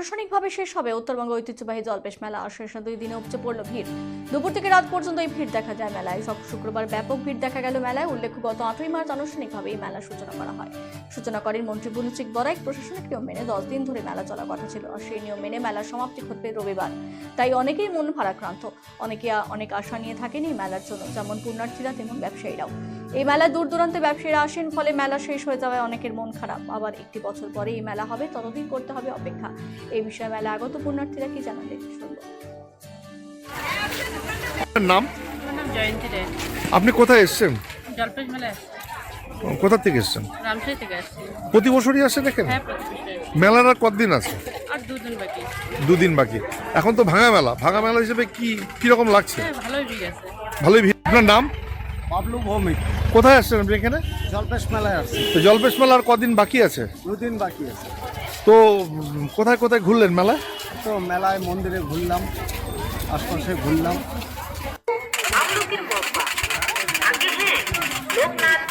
প্রশাসনিকভাবে শেষ হবে উত্তরবঙ্গ ঐতিহ্যবাহী জলপেশ মেলা। শেষ 2 দিনে উপচে পড়ল ভিড়। দুপুর থেকে রাত পর্যন্ত এই ভিড় দেখা যায় মেলায়। শুক্রবার ব্যাপক ভিড় দেখা গেল মেলায়। উল্লেখ্য, গত 8ই মার্চ আনুষ্ঠানিকভাবে এই মেলার সূচনা করা হয়। সূচনা করেন মন্ত্রী বুলুচিক বরাইক। প্রশাসনিক নিয়ম মেনে 10 দিন ধরে মেলা চলার কথা ছিল, আর সেই নিয়ম মেনে মেলার সমাপ্তি ঘটবে রবিবার। তাই অনেকেই মন ভারাক্রান্ত। অনেক আশা নিয়ে থাকেন এই মেলার জন্য, যেমন পুণ্যার্থীরা তেমন ব্যবসায়ীরাও। এই মেলায় দূর দূরান্তে ব্যবসায়ীরা আসেন, ফলে মেলা শেষ হয়ে যাওয়ায় অনেকের মন খারাপ। আবার একটি বছর পরে এই মেলা হবে, ততদিন করতে হবে অপেক্ষা। এই বিষয়ে মেলা আগত পুণ্যার্থীরা কি জানালেন শুনবো। নাম? আমার নাম জয়ন্তী রায়। আপনি কোথায় এসেছেন? জলপেশ মেলায় কোথা থেকে এসেছেন? রামশাহী থেকে আসছি। প্রতি বছরই আসে দেখেন? হ্যাঁ, প্রতিষ্ঠা মেলার আর কতদিন আছে? আর 2 দিন বাকি। 2 দিন বাকি। এখন তো ভাঙা মেলা হিসেবে কি রকম লাগছে? হ্যাঁ, ভালোই ভিড় আছে। ভালোই ভিড়। আপনার নাম? বাবলু ভৌমিক। কোথায় আসছেন আপনি এখানে? জলপেশ মেলায় আসছি। তো জলপেশ মেলার কদিন বাকি আছে? 2 দিন বাকি আছে। তো কোথায় কোথায় ঘুরলেন মেলায়? তো মেলায় মন্দিরে ঘুরলাম, আশপাশে ঘুরলাম। আমলকির মশলা আগে হ্যাঁ লোকনাথ